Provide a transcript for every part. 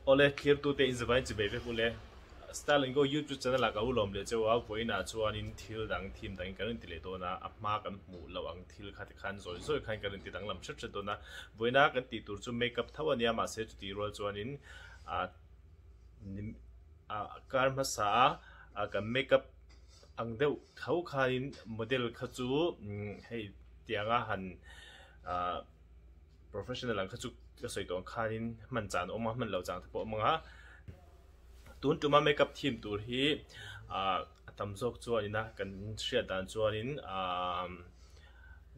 ole clear tu te in zai chi be ve pule Starling go YouTube channel la ka ulom le chawa voina chuan in thil dang thim dang kan ti le to na ama kan mu lawang thil khat khan zoi zoi khan kan ti dang lam chat chat to na voina kan ti tur chu makeup thawania ma se ti rol chuan in a karma sa ka makeup ang deuh thau khain model kha chu hei tianga han professional ang kha chu ka soi tong khanin man chan oma man lo chang thapo manga tun tuma makeup team tur hi tamzok chuanina kan share dan chuanin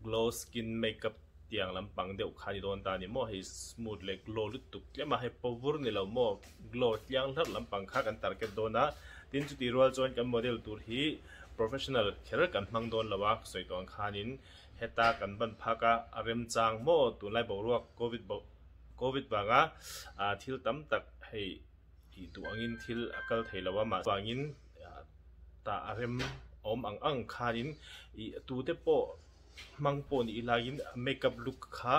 glow skin makeup tiang lampang deuh khani don ta ni mo hi smooth le glow lutuk tlema he power ni lo mo glow tiang hlat lampang kha kan target dona tin chu ti rual chuan kan model tur hi professional kher kan hmang don lawa soi tong khanin heta kan ban phaka arem chang mo tu lai bo ruak covid banga thil tam tak hei ti tu angin thil akal theilawa ma wangin ta arem om ang khanin I tu te po mang po ni ilagin makeup look kha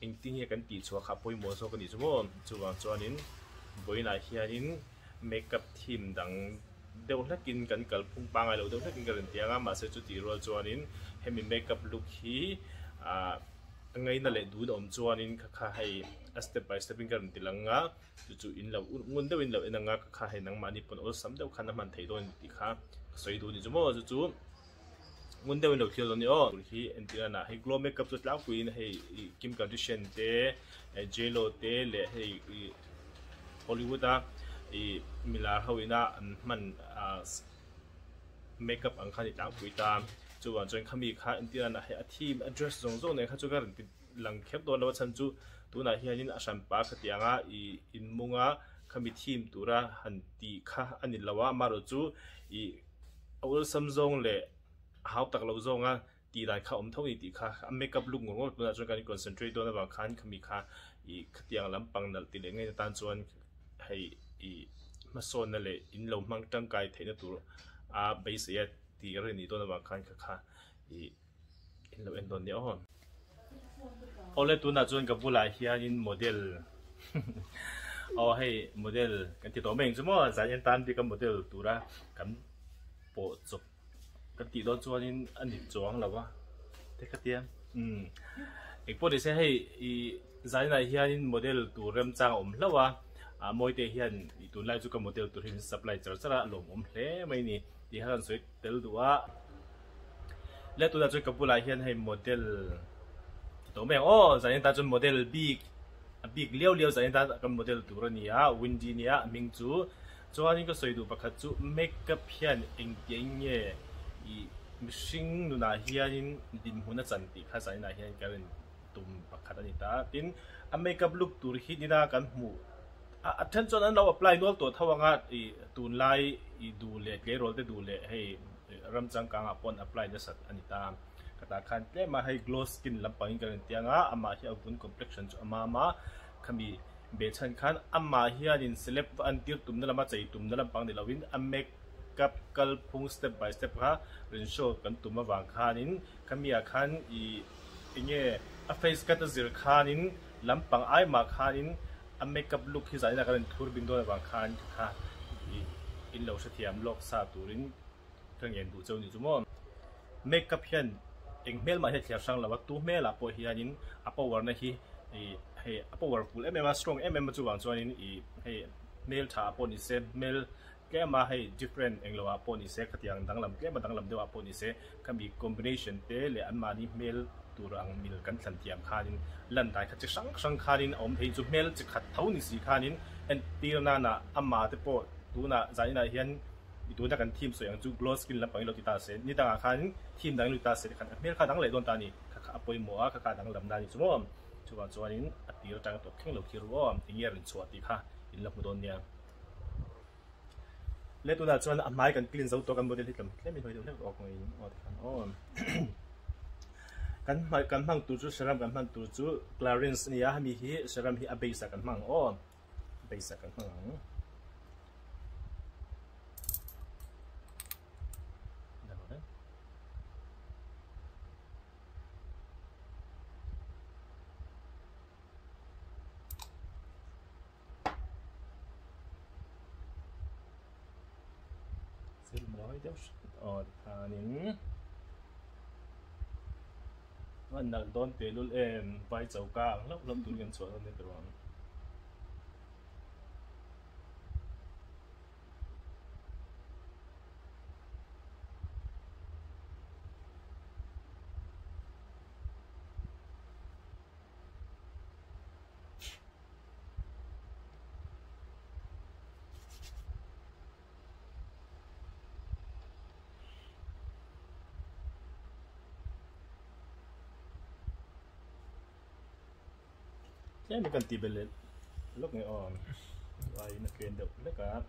engting he kan ti chua kha poi mo so kan ni chumo chuwang chuanin boina hianin makeup team dang deuh hlakin kan kal phung pangai lo deuh hlakin kan tianga ma se chu ti rol chuanin hemi makeup look hi ngai na le du om chuanin kha hei step by step in kan tilanga chu in lo ngun deuh in lo enanga kha hei nang mani pon ol sam deuh khan man thei don ti kha soi du ni chumo chu ngun deuh in lo khil ni o hi entirana hei glow makeup chu tlau kuin hei Kim Kardashian te J-Lo te le hei Hollywood milar hawina man makeup ang khani tlau kui ta chuan join khami kha entirana hei a team address zong zong ne kha chu gar lang khep don lo chan chu tuna hianin asam pa khatianga in munga khami team tura han ti kha ani lawa maro chu awul samzong le how tak lo zonga ti dai kha om thoni ti kha makeup look ngor tuna chuan kan concentrate don ba khan khami kha khatiang lampang nal ti le ngai tan chuan hei mason na le in lo mang tang kai theina tur base ya ti re ni don ba khan kha in lo en don ni on ole tuna chuan ka bula hianin model hey model kan ti to meng chumo zan tan ti ka model tura kan po chop kan ti do chuanin ani chuang lawa te ka tiam ekpo de se hei zan na hianin model turam chang om lawa moi te hian tu lai chu ka model tur hin supply chara lom om hle mai ni ti han soi tel duwa le tu na chu ka bula hian hei model to meng zan ta chu model big liao zan ta ka model turania windy nia ming chu chuanin ka soi du pakhat chu makeup hian engtiang nge mishing nuna hianin din huna chanti kha zan na hian karen tum pakhat ani ta tin a makeup look tur hi dina kan mu attention an lo apply nol to thawanga tun lai du le ke rol te du le hei ramchang kang apon apply na sat ani ta kata khan tle ma hei glow skin lampang kan tianga ama hi avun complexion chu ama ma khami be chan khan ama hianin select an tir tumna lama chei tumna lampang ni lawin a makeup kal phung step by step ha rin show kan tuma wang khanin khami a khan inge a face cut zir khanin lampang ai ma khanin a makeup look hi zaina kan thur bin do wang khan kha in lo sa thiam lok sa turin kang yen du chau ni chumo makeup hian engmel ma he thia sang lawa tu mela po hianin a power na hi hei a powerful strong chu wang chuanin hei mel tha po ni se mel ke ma hei different englowa po ni se khatiang danglam ke ma danglam dewa po ni se kami combination te le an mani mel turang mil kan thlan tiam khanin lan dai kha chi sang khanin om thei chu mel chi khat thau ni si khanin en tirna na amma te po tuna zaina hian itu na kan team so yang chu glow skin lampang lo ti ta se ni ta khan team dang lu ta se khan mel kha dang le don ta ni kha apoi mo kha dang lam na ni chu mo chuanin atir tang to kheng lo ki ro tinger in chuati kha in la don nia le tu na chuan amai kan clean zo to kan model hitam tlemi hoi le ok ngoi on kan mang tu chu seram kan mang tu chu Clarins ni ya mi hi seram hi abesa kan mang abesa kan mang Why does hanin anh nãy đón tiền luôn em vay cháu cả lắm lắm tụi nhân số nên rồi cái mình cần tìm về lúc này vay nó kiện được lấy cả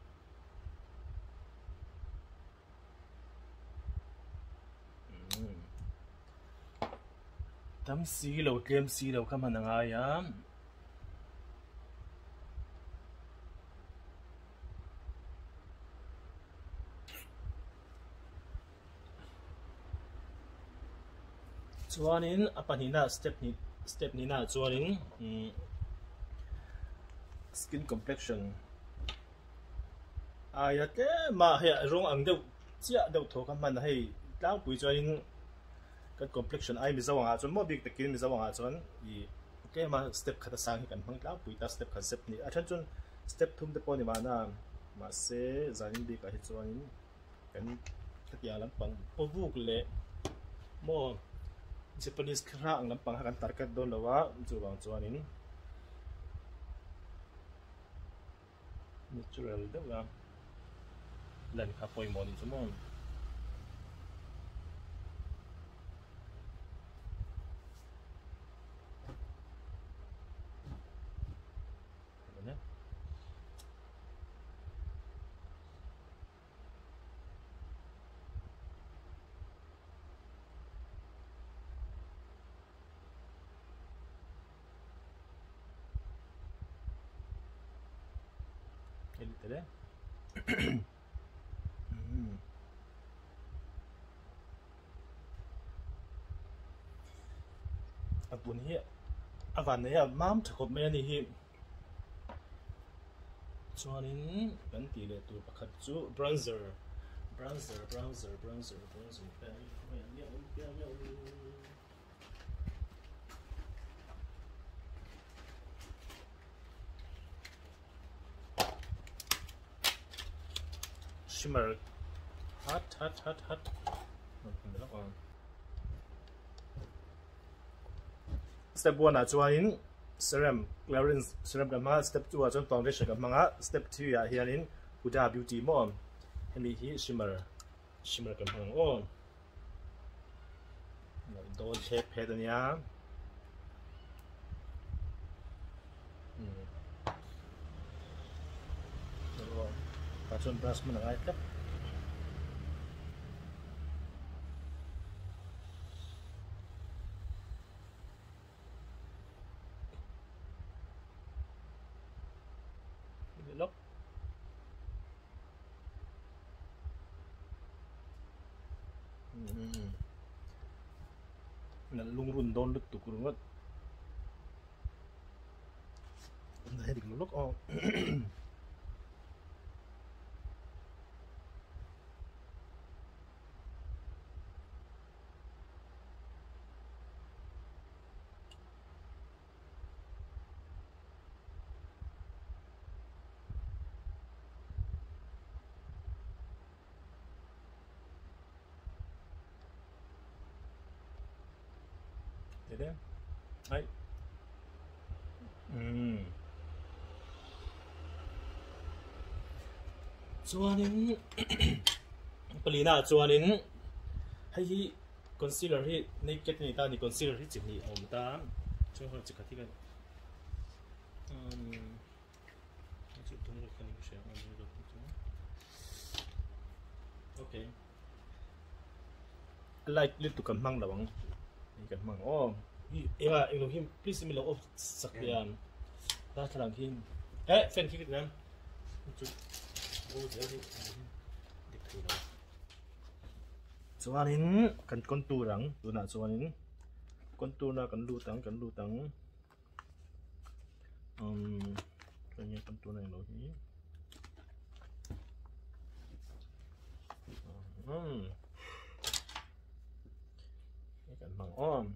tấm xí lầu kem xí lầu không hẳn ai á chuanin apanina step ni na chuanin skin complexion ai te mà hệ rong ang deuh chia deuh tho kan man hei tlang pui chuanin kan complexion ai mi zawanga chuan mo big takin mi zawanga chuan I ke ma step khata sang hi kan hmang tlang pui ta step concept ni a than chuan step thum te pawh ni mana ma se zanin big a hi chuanin kan khatia lampang povuk le mo Japanese kra ang lampang hakan tarkat don lawa chuwang chuanin natural deuh la lan kha poi mon chumon Ele apun hi avan ne mam thakop me ni hi chuanin kan ti le tur pakhat chu bronzer shimmer hot step 1 chuanin serum clearance serum kan ma step 2 chuan foundation kan manga step 3 a hianin Huda Beauty mo hemi hi shimmer kan hang on don shape head ania Passion brush mo na ito. Look. Nalung rundon lut tukurungot. Dahil look oh. Đấy. Đấy. Chuanin Palina chuanin hei concealer hi naked ni ta ni concealer hi chi ni om ta chuan ho chi khati kan chi tung ro kan share on the okay like lit to kan mang lawang kan mang oh eva him please me lo off sakyan ta thalang hin fan ki kan chuanin kan contourang tuna chuanin contour na kan lutang kanya contour na lo hi cái cần bằng ôm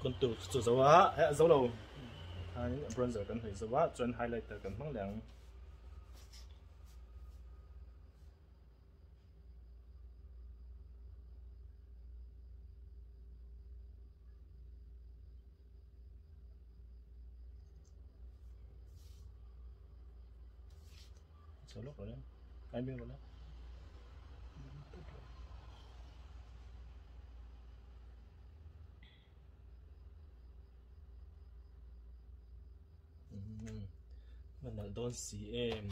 con tụ dấu á dấu đầu hai bronzer cần phải dấu á chuẩn highlighter cần mang lượng số lúc rồi đấy ai biết rồi đấy mình là don cm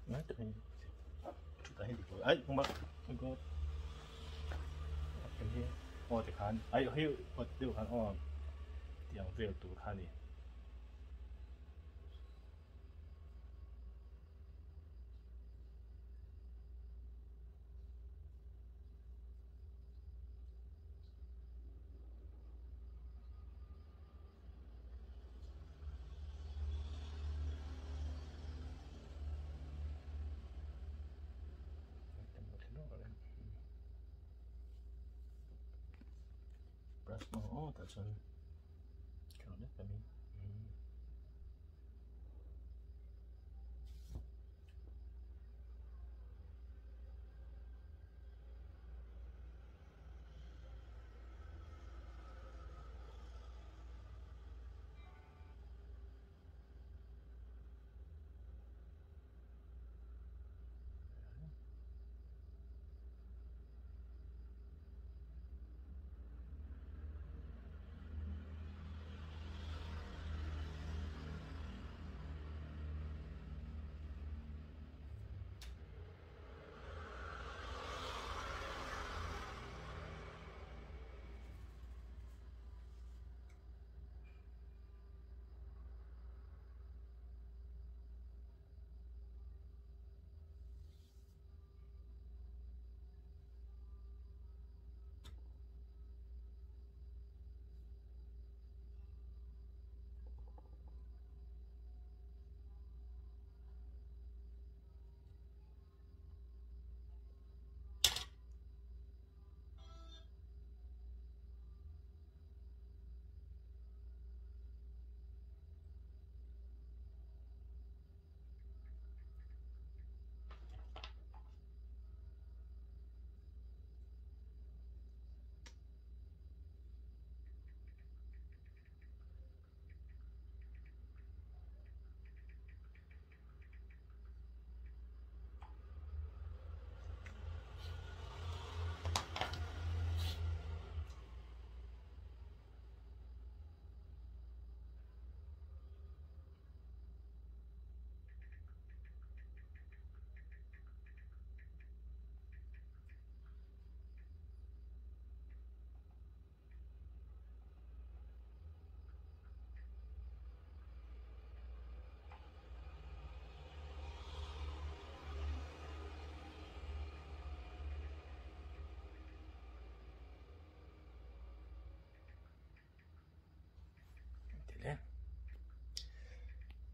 nói được hình chúng ta hình được ấy không bắt không có cái gì thì khán ấy hiểu tiêu khán tiếng về tụ khán đi brush tại sao kiểu nhất cái mình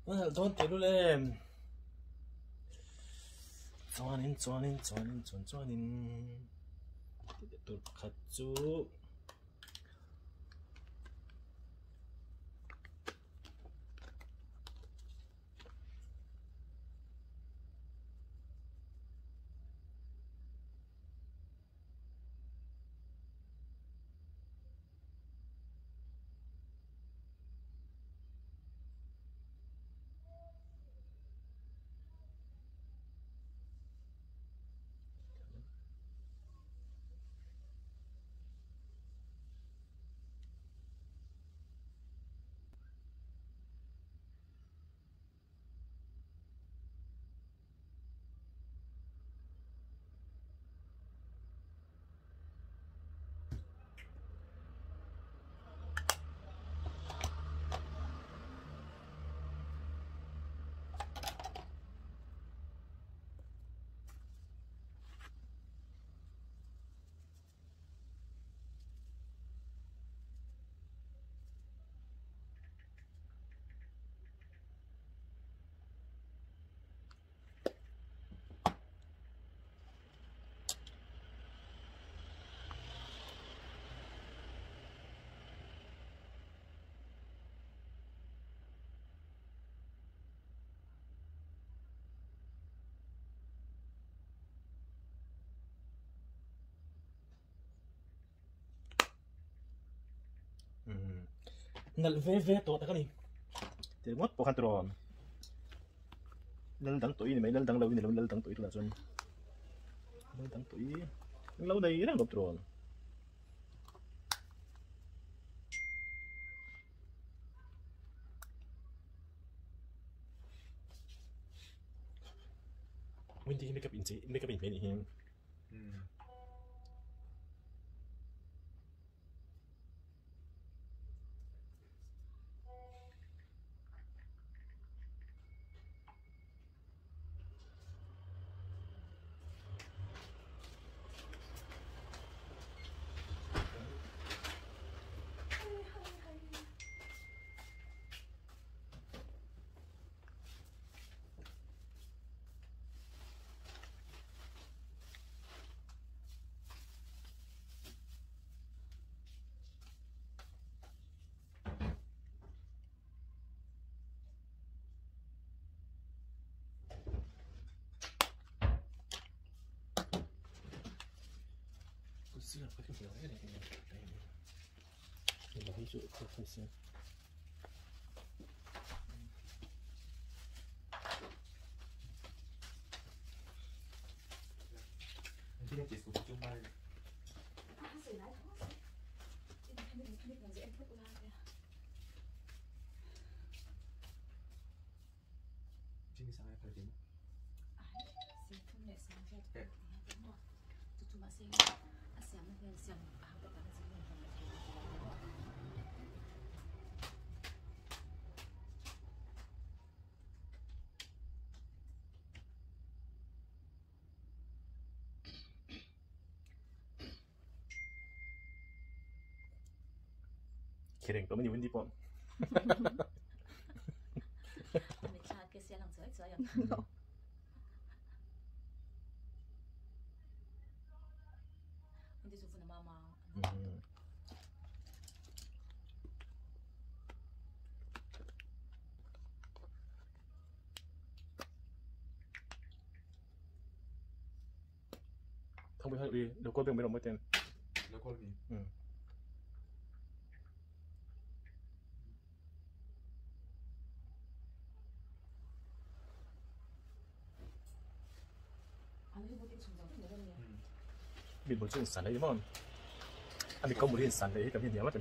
Don't tell them. Joining. Tur katsu. Nal ve to ta kani. Te ngot po kan tron. Nal dang toi ni mai nal dang law ni nal dang toi tu la chon. Nal dang toi. Nal law dai rang dop tron. Windy makeup in pain him. Sila pakai film ni. Ini hijau profesor. Nanti dia kisah cuma. Sini sangat pergi. Kidding, kau ni Windy pon. Không biết hơi uy, đâu có biết mấy đồng mới tên. Đâu có gì. Mình muốn chuyện sản đấy đúng không? Anh mình có một hiện sản đấy, cảm nhận nhớ mắt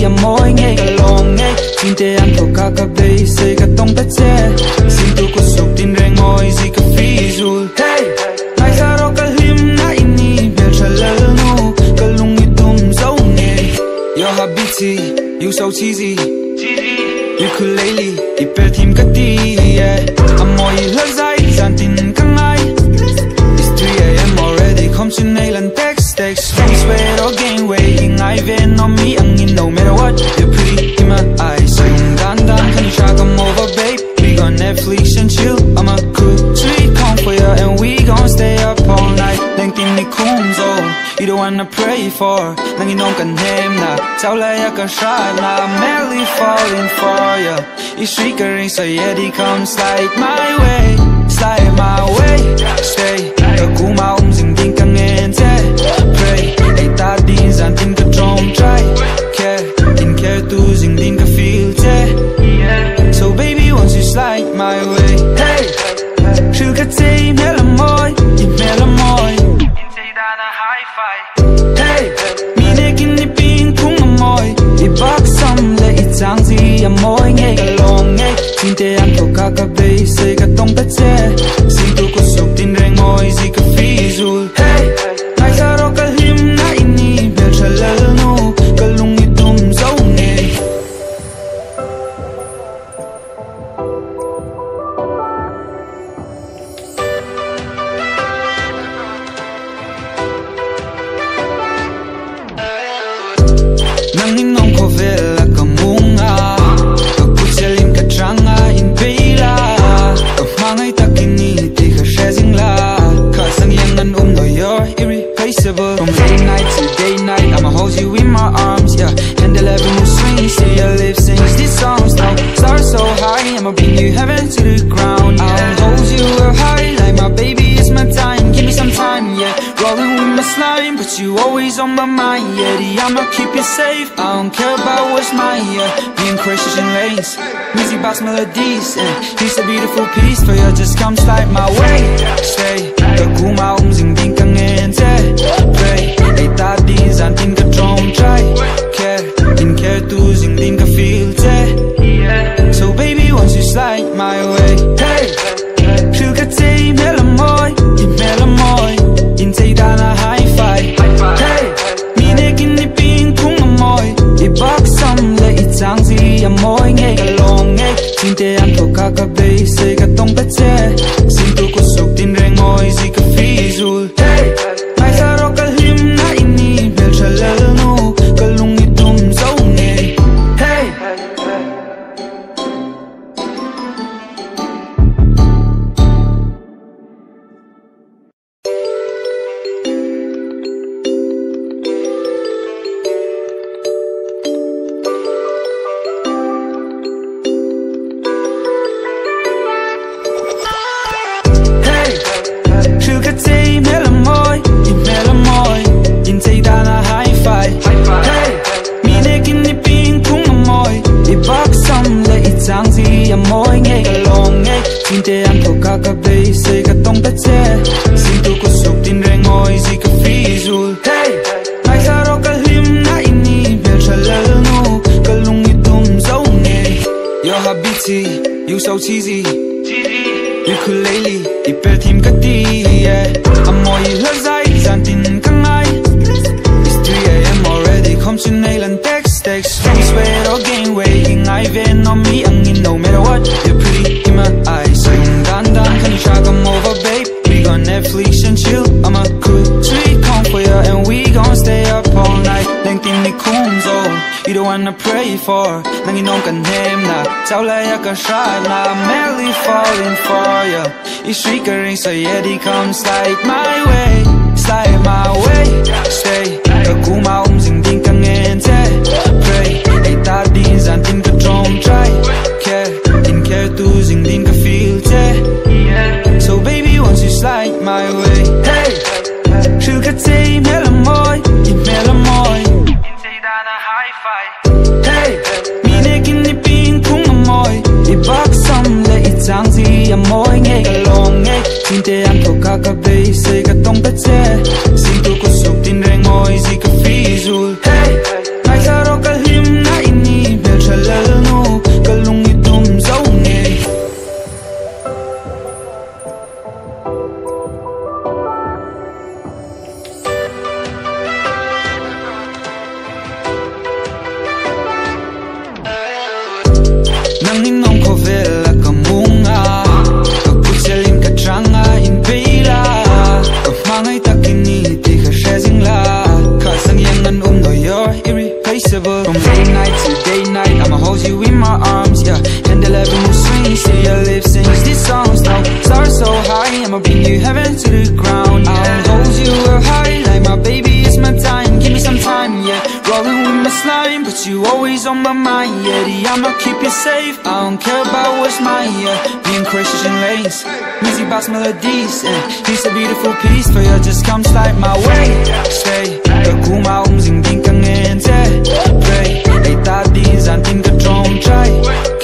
a moi nge ka long nge tin te an ko ka ka be se ka tong ta che sin tu ko suk tin reng oi zi ka fi zul hey mai sa ro ka lim na ini bel chalal no ka lung ni tum zo nge your habiti you so cheesy ukulele ipel tim ka ti yeah amoy la zai zan tin ka ngai it's 3 AM already come to nail and text don't sweat or gain weight in I ven on me and you no matter what you're pretty in my eyes so dan can you try come over babe we gon' Netflix and chill I'm a cool sweet come for you and we gon' stay up all night then tin ni kum zo you the one I pray for nang you don't can name na tao lai ya ka shine na madly falling for you you shriekering so yeah he comes slide my way stay ka kuma zing ding ka ngen te pray ai ta din zan tin ka drum try care tu zing ding ka feel te so baby once you slide my way hey shu ka tay mela moi say that a high five hey mi ne kin ni ping kung moi I box some le I chang zi a moi nge ka long nge tin te an ko ka ka be se ka tong ta che sin tu ko suk tin reng oi zi ka fi zul hey mai sa ro ka lim na ini bel chalal no ka lung ni tum zo nge nang ning nong ko vela ka munga ka kuchelim ka tranga in beila ka mangai takini ti ka shazing la ka sang yang an no you're irreplaceable from late night to day night I'ma hold you in my arms yeah handle every mood swing see your lips sings these songs now stars so high I'ma bring you heaven to the ground I'll hold you up high like my baby it's my time give me some time yeah rolling with my slime but you always on my mind yeah I'ma keep you safe I don't care about what's mine yeah being Christian lanes music box melodies and he's a beautiful piece for you just come slide my way stay ka kuma zing ding ka ngen te pray ai ta din zan tin ka drum try care tu zing ding ka feel te so baby once you slide my way hey shu ka tay mela moi in tay dan a high five hey mi ne kin ni ping kung moi I box some le I chang zi a moi nge ka long nge tin te an ko ka ka be se ka tong ta che sin tu ko suk tin reng oi zi ka fi zul hey mai sa ro ka lim na ini bel chalal no ka lung ni tum zo nge hey shu ka tay mela moi in tay dan a high five hey mi ne kin ni ping kung moi I box some le I chang zi a moi nge ka long nge tin te an ko ka ka be se ka tong ta che sin tu ko suk tin reng oi zi ka fi zul hey mai sa ro ka lim na ini bel chalal no ka lung ni tum zo nge your habiti you so cheesy ukulele ipel tim ka ti yeah amoy la zai zan tin ka ngai it's 3 AM already come to nail and text don't sweat or gain weight in I ven on me and you no matter what you're pretty in my eyes so dan can you try come over babe we gon' Netflix and chill I'm a cool sweet come for you and we gon' stay up all night then tin ni kum zo you the one I pray for nang you don't can name na tao lai ya ka shine na madly falling for you you shriekering so yeah he comes slide my way stay ka kuma zing ding ka ngen te pray ai ta din zan tin ka drum try care tu zing ding ka feel te so baby once you slide my way hey shu ka tay mela moi say that a high five hey mi ne kin ni ping kung moi I box some le I chang zi a moi nge ka long nge tin te an ko ka ka be se ka tong ta che sin tu ko suk tin reng oi zi ka fi zul hey mai sa ro ka lim na From late night to day night, I'ma hold you in my arms, yeah. Handle every mood swing, see your lips sing these songs. Now, stars so high, I'ma bring you heaven to the ground. I'll hold you up high, like my baby, it's my time. Give me some time, yeah. Rolling with my slime, but you always on my mind, yeah. I'ma keep you safe, I don't care about what's mine, yeah. Being Christian lanes, music box melodies, and he's a beautiful piece for you, just come slide my way. Stay, the cool mountain ding ding càng nghe thế. Pray, ai ta đi dàn tin cả trong trái.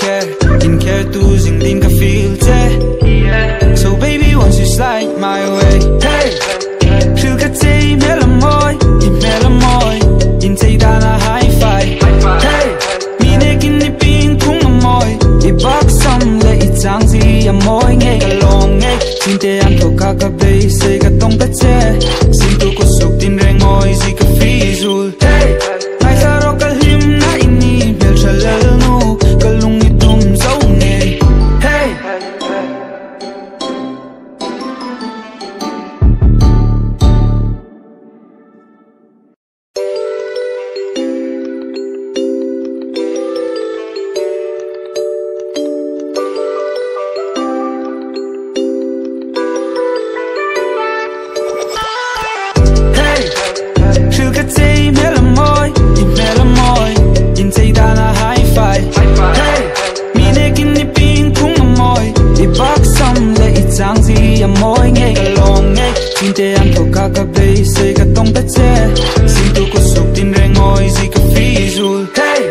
Care, in care tu ding ding cả feel thế. So baby, once you slide my way, hey. Feel cái tay mẹ làm môi, in mẹ làm môi, in tay ta là high five. Hey, mi nè kinh đi pin cũng làm môi, đi box xong lại ít dáng gì à môi nghe cả lòng nghe. Tin te ăn thô cả cả bay, say cả tông tất chế. Xin tu có sụp tin rèn ngồi gì cả phi rul. Hey, ai ra đó cả him na ini bel chalal nu, cả lung ni tum dấu nghe. Hey. Te ăn thô cả cả bay, say cả tông tất chế. Xin tu có sụp tin rèn ngồi gì cả phi rul. Hey,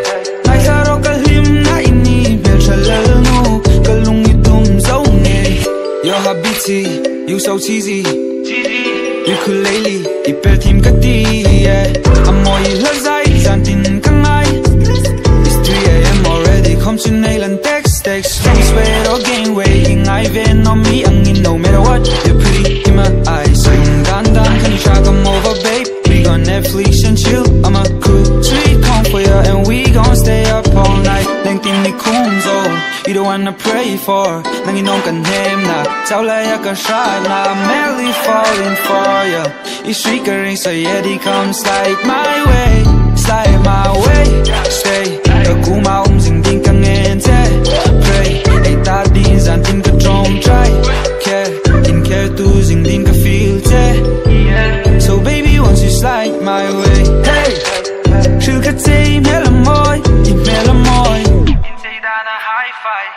ai ra đó cả him na ini bel chalal nu, cả lung ni tum dấu nghe. Your habiti, you so cheesy. Ukulele, ipel tim cả ti, yeah. Amoy lỡ dai, dàn tin căng ai. It's 3 AM already, come to nail and text. Don't sweat or gain weight, in I ven on me, ang in no matter what. You're pretty in my eyes. Can you try come over, babe? We gon' Netflix and chill. I'm a cool sweet come for ya, and we gon' stay up all night. Lang tin ni khung zo, you the one I pray for. Nang inong kan hem na, tao lai ya ka shot na. I'm madly falling for ya. It's triggering, so yeah, they come slide my way, slide my way. Stay, the cool mountain ding ding kang ente. Pray, ay ta din zan tin ka trong try. Care, in care tu ding ding ka feel te. So baby, once you slide my way, hey. Feel cái tay mẹ làm môi, in mẹ làm môi, in tay ta là high five.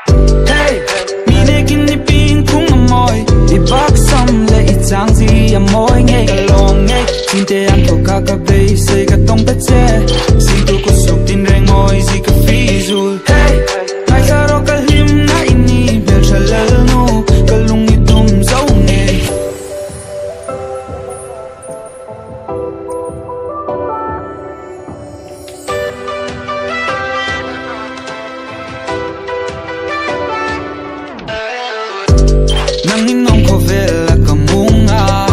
Hey, mi nè kinh đi pin cũng làm môi, đi box xong lại ít dáng gì à môi nghe cả lòng nghe. Tin te ăn thô cả cả bay, say cả tông tất chế. Xin tu có sụp tin rèn ngồi gì cả phi rul. Hey, ai ra đó cả him na ini bel chalal nu, cả lung ni tum dấu nghe. Nangin nong ko vela kamunga,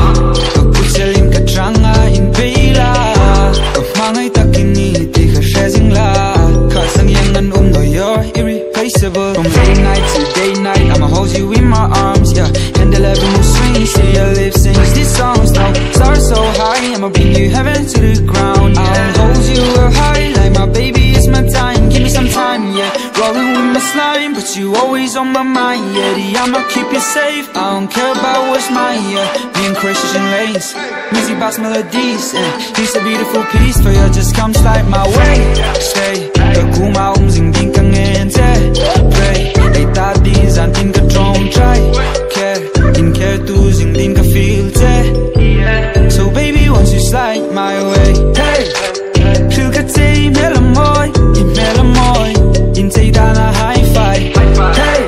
kapuselin ka tranga in beila, kamangai takini ti ka shazing la, kasang yang an no you're irreplaceable. From late night to day night, I'ma hold you in my arms, yeah. Handle every mood swing, see your lips sing these songs. Now, stars so high, I'ma bring you heaven to the ground. I'll hold you up high, like my baby, it's my time. Give me some time, yeah. Rolling with my slime, but you always on my mind, yeah. I'ma keep you safe, I don't care about what's mine, yeah. Being Christian lanes, music box melodies, and he's a beautiful piece for you, just come slide my way. Stay, the cool mountain ding ding càng nghe thế. Pray, ai ta đi dàn tin cả trong trái. Care, in care tu ding ding cả feel thế. So baby, once you slide my way, hey. Feel cái tay mẹ làm môi, in mẹ làm môi, in tay ta là high five. Hey,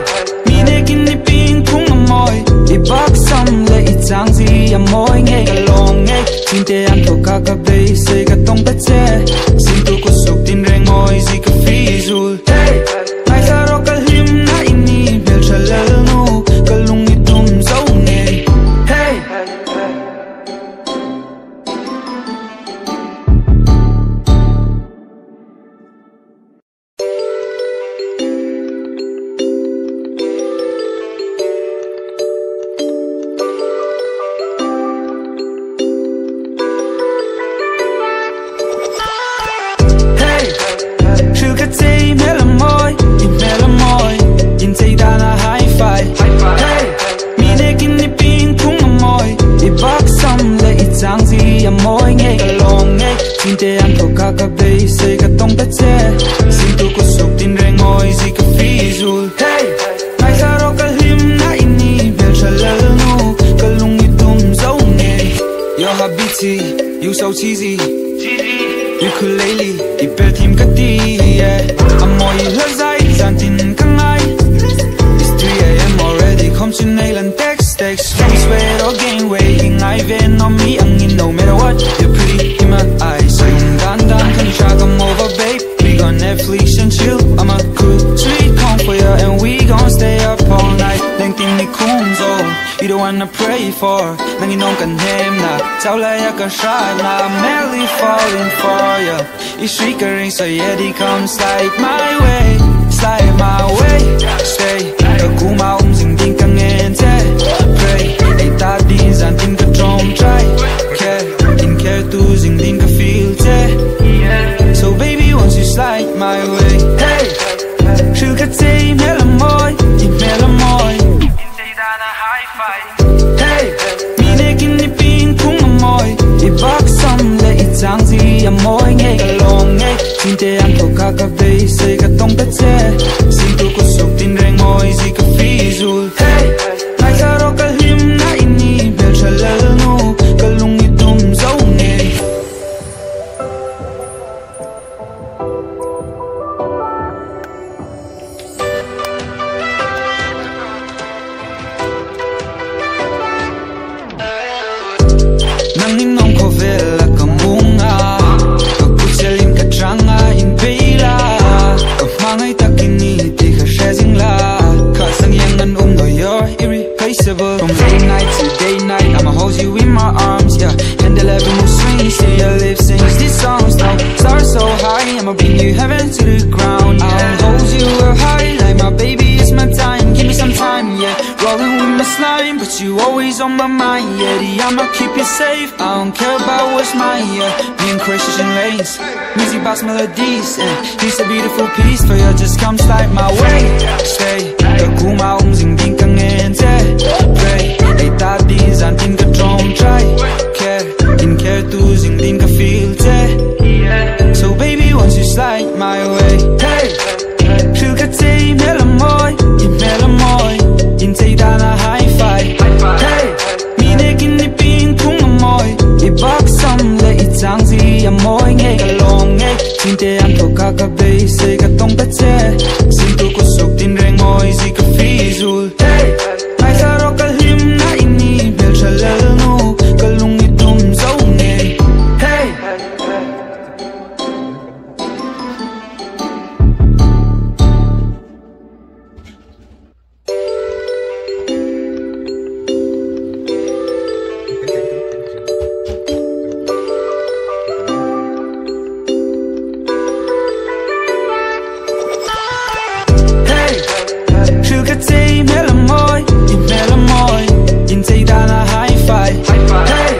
mi nè kinh đi pin cũng làm môi, đi box xong lại ít dáng gì à môi nghe cả lòng nghe. Tin te ăn thô cả cả bay, say cả tông tất chế. Xin tu có sụp tin rèn ngồi gì cả phi rul. Hey, ai ra đó cả him na ini bel chalal nu, cả lung ni tum dấu nghe. Hey. Hey, so cheesy. Ukulele, I bel team kati, yeah. Amoy lazai, zantin kangai. It's 3 AM already, come to nail and text. Don't sweat or gain weight, ingai ven on me, angin no matter what. You're pretty in my eyes, so yung dan can you try come over, babe? We gon' Netflix and chill, I'm a cool sweet come for ya, and we gon' stay up all night. Then give me kumzo, you the one I pray for. Nang inong kan hem na, tao lai ya ka shot na, I'm madly falling for ya. It's triggering, so yeah, they come slide my way, slide my way. Stay, ka kuma sing ding kang ente. Pray, ay ta din zan tin ka trom try. Care, in care tu sing din ka feel te. So baby, once you slide my way, hey, feel ka tay mela moy, in mela moy. Hey, mi nekin ni pin kung amoy, ibak sam le itang zi amoy ngay kalong ngay. Tinte ang to kakabay say ka tong tatse, sinto ko suk tin reng moy zi ka fizul. Hey, nai saro kalim na ini bel chalal no, kalung itum zau ngay. Nanging nong ko vela ka munga, pagkutselin ka tranga in pela, kamangay takiniti ka shazing la, kasang yangan no you're irreplaceable. From late night to day night, I'ma hold you in my arms, yeah. And 11 moves swing, see your lips sings these songs now. Stars so high, I'ma bring you heaven to the ground. I'll hold you up high, like my baby, it's my time. Give me some time, yeah. Rolling with my slime, but you always on my mind, yeah. I'ma keep you safe, I don't care about what's mine, yeah. Me and Christian lanes, music box melodies, and he's a beautiful piece for you, just come slide my way. Stay, ka kuma sing ding kang ente. Pray, ay ta din zan tin ka trom try. Care, in care tu sing din ka feel te. So baby, once you slide my way, hey, feel ka tay mela moy, in mela moy, in tay da na high five. Hey, mi nekin ni pin kung amoy, ibak sam le itang zi amoy ngay kalong ngay. Tinte ang to kakabay say ka tong tatse, sinto ko suk tin reng moy zi ka fizul. Hey, nai saro kalim na ini bel chalal no, kalung itum zau ngay. Hey, feel ka tay mela moy, in mela moy, in tay da na high five. Hey,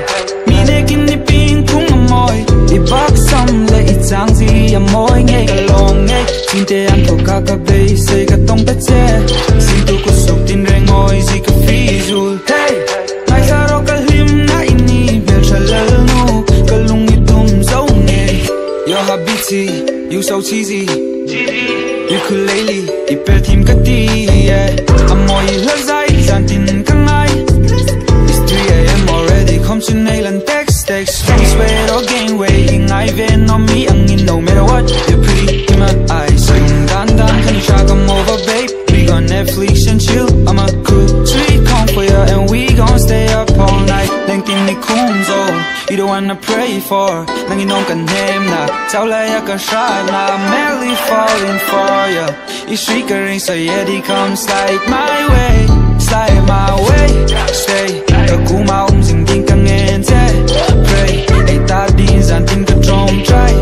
mi nekin ni pin kung amoy, ibak sam le itang zi amoy ngay kalong ngay. Tinte ang to kakabay say ka tong tatse, sinto ko suk tin reng moy zi ka fizul. Hey, nai saro kalim na ini bel chalal no, kalung itum zau ngay. You're habiti, you so cheesy. Ukulele, I bel team kati, yeah. Amoy lazai, zantin kangai. It's 3 AM already, come to nail and text. Don't sweat or gain weight, ingai ven on me, angin no matter what. You're pretty in my eyes, so yung dan can you try come over, babe? We gon' Netflix and chill, I'm a cool sweet come for ya, and we gon' stay up all night. Then give me kumzo, you the one I pray for. Nang inong kan hem na, tao lai ya ka shot na, I'm madly falling for ya. It's triggering, so yeah, they come slide my way, slide my way. Stay, ka kuma sing ding kang ente. Pray, ay ta din zan tin ka trom try.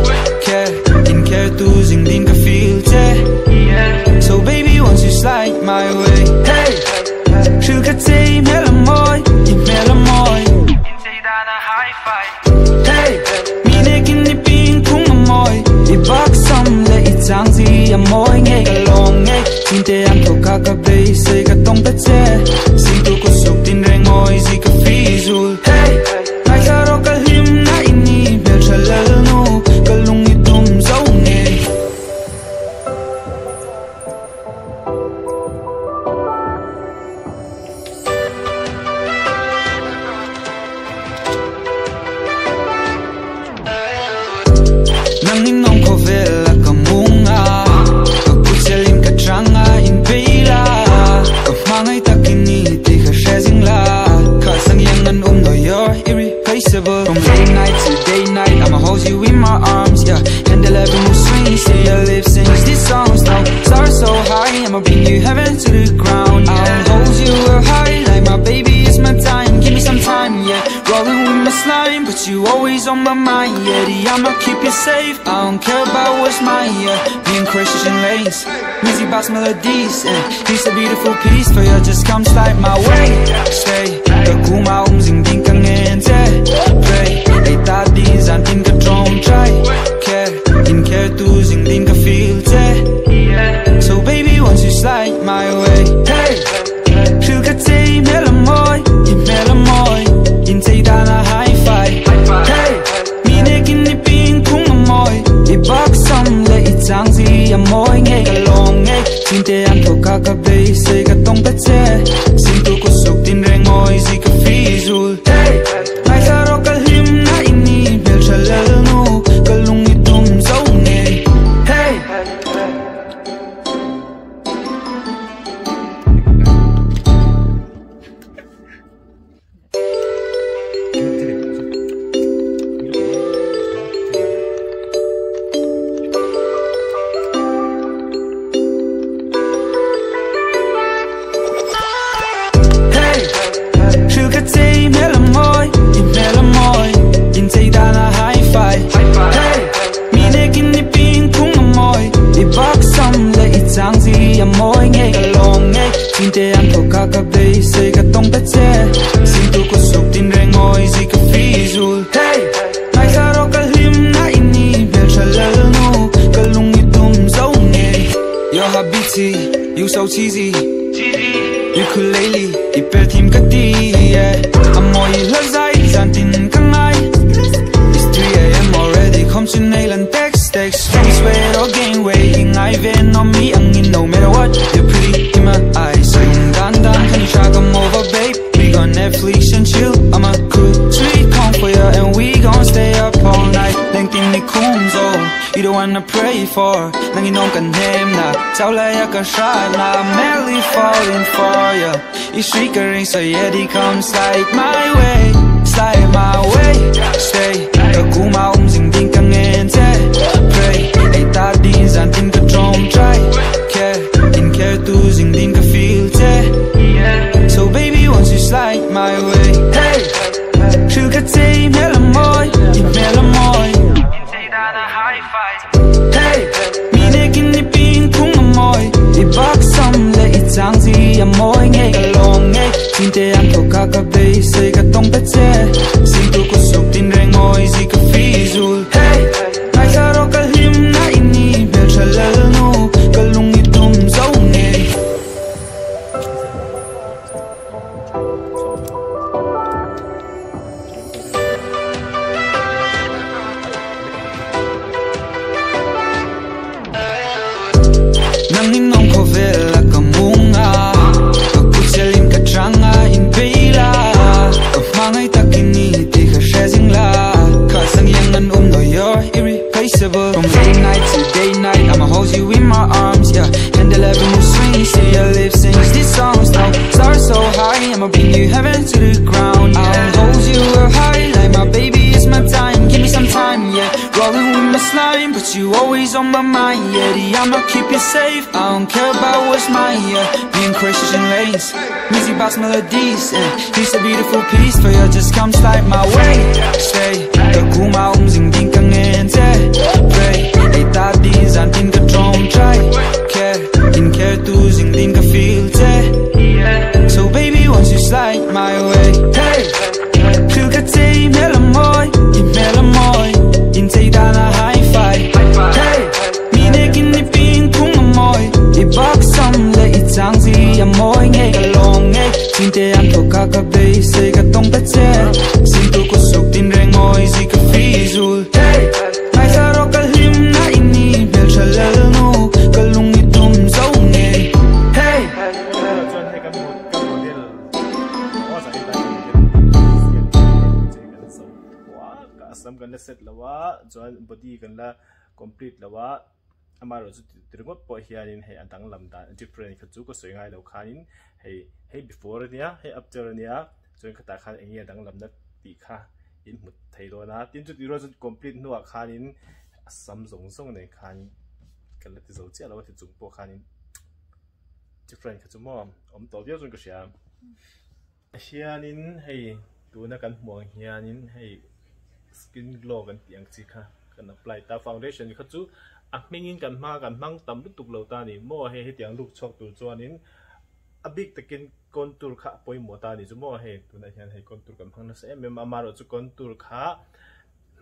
Care, in care tu sing din ka feel te. So baby, once you slide my way, hey, feel ka tay mela moy, in mela moy, in tay da na high five. Hey, mi nekin ni pin kung amoy, ibak sam le itang zi amoy ngay kalong ngay. Tinte ang to kakabay say ka tong tatse, sinto ko suk tin reng moy zi ka fizul. Hey, nai saro kalim na ini bel chalal no, kalung itum zau ngay. to the ground. I'll hold you up high like my baby is my time. Give me some time, yeah. Rolling with my slime, but you always on my mind, yeah. The I'ma keep you safe. I don't care about what's mine, yeah. Me and Christian lanes, music box melodies, and he's a beautiful piece for you. Just come slide my way. Stay, the cool mountains in Dinkan and pray. They thought these and think a drum try. Care, in care to sing Dinka feel te. So baby, once you slide my way, hey. Feel cái tay mẹ là môi, in mẹ là môi, in tay ta là high five. Hey, mi này kinh đi pin cũng là môi, đi bắc sông lệ trang gì à môi nghe cả lòng nghe. Tin te ăn thua cả cả bay, say cả tông tất che. Xin tu có sụp tin rèn ngồi gì cả phi dù. Hey, mai sa ro cả him na ini bel chalal nu, cả lung ni tum dấu nghe. Hey. Tin te ăn thua cả cả bay, say cả tông tất che. Xin tu có sụp tin rèn ngồi gì cả phi dù. Hey, mai sa ro cả him na ini bel chalal nu, cả lung ni tum dấu nghe. Your habiti, you so cheesy. Ukulele, ipel tim cả ti, yeah. Amoy lỡ dai, gian tin căng ai. It's 3 AM already, come to nail and text. Don't sweat or gain weight, in I ven on me, ang in no matter what. You're pretty in my eyes, so yung dandan, can you try come over, babe? We gon' Netflix and chill, I'm a cool sweet come for ya, and we gon' stay up all night. Length in the kumzo, you the one I pray for. Nang inong kan hem na, tao lai ya ka shot na, madly falling for ya. You shriek a ring, so yeah, they come slide my way, slide my way. Stay, the kuma ding ding kang ente. Pray, ay ta din zan tin ka drum try. Care, in care to sing din ka feel te. So baby, once you slide my way, hey. Feel ka tay mẹ là môi, in mẹ là môi. Hey, mi này kinh đi pin cũng là môi. Đi bắc sông lệ trang gì à môi nghe cả lòng nghe. Tin te ăn thua cả cả bay, say cả tông tất che. Xin tu có sụp tin rèn ngồi gì cả phi dù. Hey, mai sa ro cả him na ini bel chalal nu, cả lung ni tum dấu nghe. Nang inong ko vela ka munga, pagputselin ka tranga in pila. Mangay takini di ka shazing la, kasang yangan no you're irreplaceable. From late night to day night, I'ma hold you in my arms, yeah. And 11 new swings, see your lips sings these songs now. Stars so high, I'ma bring you heaven to the ground. I'll hold you up high like my baby is my time. Give me some time, yeah. Rolling with my slime, but you always on my mind, yeah. The I'ma keep you safe, I don't care about what's mine, yeah. Me and Christian lanes, music box melodies, and he's a beautiful piece for you. Just come slide my way. Stay, the cool mountains in Dinkan and pray. They thought these and think a drum try. Care, in care to sing Dinka feel te. So baby, once you slide my way, hey. Feel ka tay mẹ là môi, in mẹ là môi, in tay ta là high five. Hey, mi này kinh đi pin cũng là môi. Đi bắc sông lệ trang gì à môi nghe cả lòng nghe. Tin te ăn thua cả cả bay, say cả tông tất che. Xin tu có sụp tin rèn ngồi gì cả phi dù. Hey, mai sa ro cả him na ini bel chalal nu, cả lung ni tum dấu nghe. Hey. Asam kan la set lawa, join body kan la complete lawa. Amaro chu tirngot po hianin hei antang lamda different ka chu ko soingai lo khanin hei before nia hei after nia join khata khan engi dang lamna ti kha in mut thailo na tin chu tiro chu complete nuwa khanin asam zong zong nei khan kan la ti zo che lo ti chung po khanin different คือจุ่มตัวเดียวจนก็เสียเฮียนินให้ตัวนักการมองเฮียนินให้ skin glow กันอย่างสิค่ะกัน apply ตา foundation เขาจู่ไม่ยินกันมากันมั่งต่ำลุตุกเหล่าตานี่มั่วให้อย่างลูกชอกตัวจวนนินบิกตะกินคอนตูร์ค่ะปอยหมดตานี่จุ่มให้ตัวนั้นให้คอนตูร์กันพังนั่นเองไม่มาเราจุคอนตูร์ค่ะ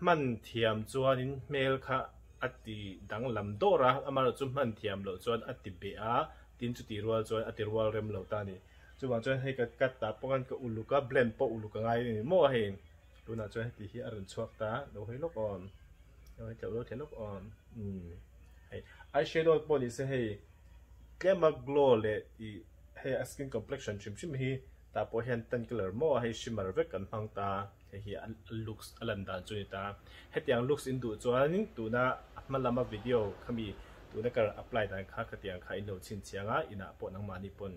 มันเทียมจวนนินเมลค่ะอัติดังลำโดระมาเราจุมันเทียมเราจวนอัติเบียตินจุติรัวจวนอัติรัวเร็มเหล่าตานี่จุวางจวนให้กัดตาปกันกับอุลุกะเบลนปออุลุกะไงนี่มั่วให้ตัวนั้นจวนให้ตีที่อรุณชวกตาเราให้ลูกอ่อนเราให้เจ้าเราเทียนลูกอ่อนให้ไอแชโดว์บอดี้เสให้แก้มาโกลเลยให้สกินคอมเพล็กชันชิมให้ตาพอเห็นตันกลอร์มั่วให้ชิมมาร์เวกันพังตาให้ลุคอลันดานจุนิตาให้ที่ยังลุคอินดูจวนนี้ตัวน่ะมันลำมาวิดีโอขมีตัวนั้นก็อัพไลน์ได้ค่ะก็ที่ยังขายโน้ตชิ้นเชียงอินะปนนังมานิปน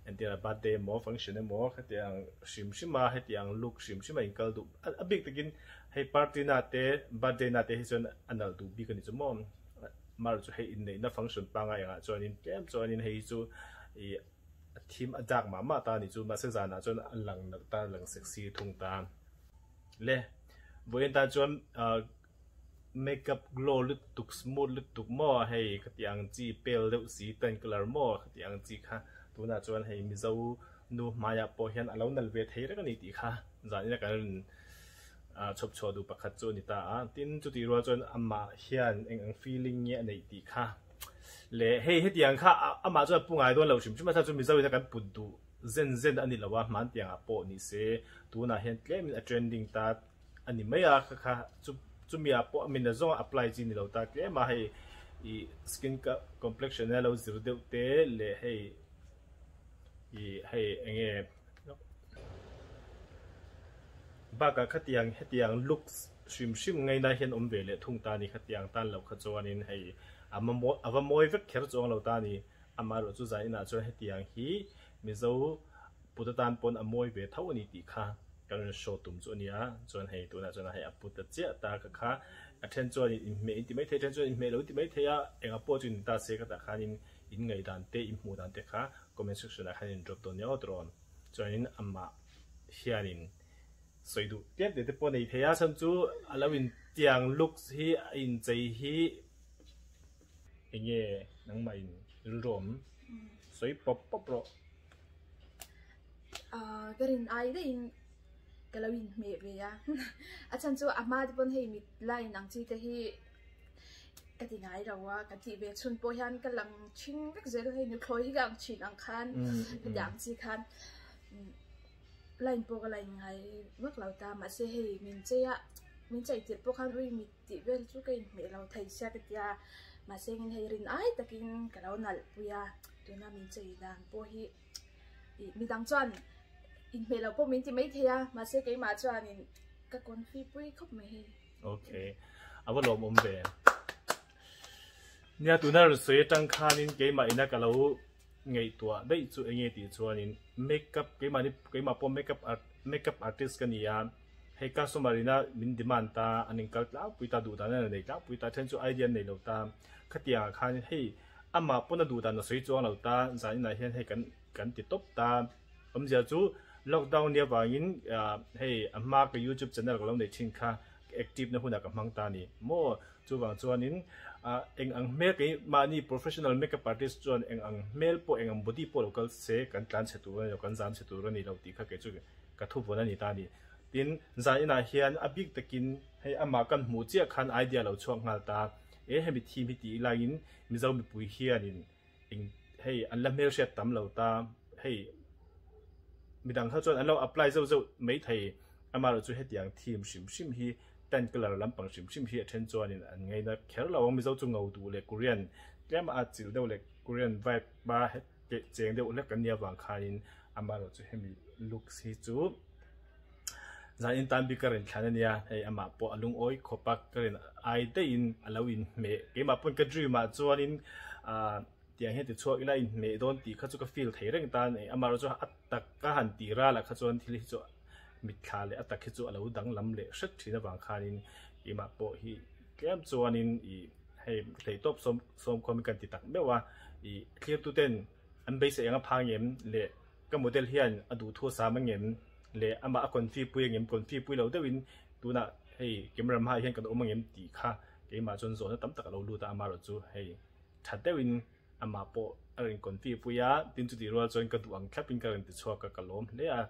อันที่เราบัดเดย์หมอฟังก์ชันหมอก็ที่ยังชิมมาให้ที่ยังลุคชิมมาอินกัลดูบิ๊กตะกินให้ปาร์ตี้นาเต้บัดเดย์นาเต้ให้จวนอันนั้นดูบิ๊กนี่จมูกมารู้ให้อินในฟังก์ชันปังอะไรจวนนี้แก้มจวนนี้ให้จูทีมจากมาตานี่จูมาศึกษาหน้าจวนอันหลังนักตาหลังเซ็กซี่ทุ่งตาเล่วันตาจวนเมคอัพโกลลุดตุกสมูทลุดตุกหม้อให้ขยันจีเปลเลือสีเต็นกลาร์หม้อขยันจีค่ะตัวน่าจวนให้มิซาวูนูมายาโปเฮียนอาเรานัลเวทเฮรักนี่ตีค่ะจากนี้กันชอบชอดูปะคัดจวนนี่ตาตินจุดที่รัวจวนอามาเฮียนเองฟีลิ่งเงี้ยในตีค่ะเล่ให้ขยันค่ะอามาจวนปุ่งไอ้ตัวเราชิมชิมมาถ้าจวนมิซาวูจะกันปุ่นดูเซนอันนี้เราว่ามันตีอ่ะโปนี่เสตัวน่าเห็นเกมเทรนดิ้งตาอันนี้ไม่อยากค่ะจุมีพอมีนส่ง apply จีนเราตาเกี่ยมาให้skin complexion เราสิรู้เดี๋ยวเตะเลยให้เงี้ยบางก็ขัดยัง looks ชิมไงนะเห็นอมเวลทุ่งตานี่ขัดยังตันเราขัดจวนนี่ให้อาว่าโมยเวกเขียนจวงเราตานี่มาเราจุใจน่าจวนให้ยังฮีมิโซปุตตานปนโมยเวเท่านี้ตีค่ะการโชว์ตุ่มจวนนี้จวนให้ตัวน่าจวนให้ปุตตเจ้าตาค่ะattention in intimate attention in mail ultimate ya eng apo chin ta se ka ta khanin in ngai dan te in mu dan te kha comment section la khanin drop down ya dron join amma hianin soidu tiap de te po nei theya sam chu alawin tiang look hi in chei hi enge nang mai rom soi pop ro garin ai de in galawin me ve ya achan chu ama de pon hei mit lai nang chi te hi kati ngai rawa kati ve chun po hian kalang ching vek zel hei ni khloi gang chin ang khan yang chi khan lain po ka lain ngai mak lau ta ma se hei min chei tir po khan ui mit ti vel chu kai me lau thai sia ka tia ma se ngin hei rin ai takin kalau nal puya tuna min chei dan po hi mi dang chuan in me lo po min ti mai thea ma se ke ma chuan in ka kon fi pui khop me hi okay awa lom be nia tuna soi tang khanin ke ma ina ka lo ngei tua dei chu enge ti chuan in makeup ke ma po makeup artist kan ya hei ka so marina min demand ta aning kal la pui ta du ta na nei la pui ta then chu idea nei lo ta khatia khan hei ama pona du ta na soi chuang lo ta za ina hian hei kan ti top ta amja chu lockdown nia wangin hei amma ka YouTube channel ko lo nei thin kha active na huna ka mang ta ni mo chu wang chuanin eng ang mel ke mani professional makeup artist chuan eng ang mel po eng ang body po local se kan tlan che tu ro kan zam che tu ro ni lo ti kha ke chu ka thu bona ni ta ni tin za ina hian abik takin hei ama kan mu chia khan idea lo chuak ngal ta he mi thi mi ti lain mi zo mi pui hianin eng hei an la mel shet tam lo ta hei midang kha chuan an lo apply zo mai thei ama ro chu he tiang thim sim hi tan color lampang sim hi athen chuan in an ngai na kher lo mi zo chu ngau tu le korean tlem a chil deuh le korean vibe ba he cheng deuh le kan nia wang khanin ama ro chu hemi look si chu za in tan bi karen thlan ania hei ama po alung oi khopak karen ai te in alawin me ke ma pon ka dream ma chuan in tiang he ti chuak ila in me don ti kha chu ka feel thei reng tan ama ro chu atak ka han ti ra la kha chuan thil hi chu mit kha le atak hi chu alo dang lam le shat thina wang khanin i ma po hi kem chuan in i hei thei top som khom kan ti tak mewa i clear to ten an base yang phang yem le ka model hian adu thu sa ma ngem le ama a kon fi pu ngem kon fi pu lo dewin tuna hei camera ma hian kan om ngem ti kha ke ma chon zo na tam tak lo lu ta ama ro chu hei that dewin ama po arin kon fi pu ya tin chu ti ro chon ka duang thlapin ka ren ti chhuak ka kalom le a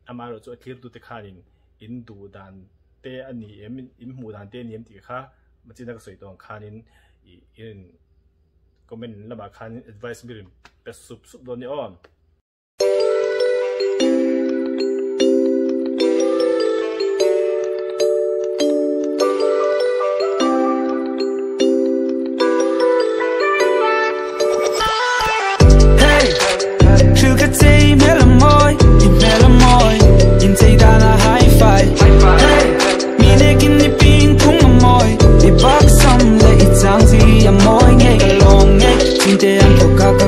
ama ro chu clear tu te khanin in du dan te ani em in mu dan te ni em ti kha ma chi na ka soi tong khanin in comment lama khan advice mirin pe sup do ni on hey cứ cái gì mẹ làm môi nhìn thấy ta là high five hey mi để kinh đi pin cũng làm môi đi bắt xong lấy trang gì à môi nghe cả lòng nghe xin để anh có cả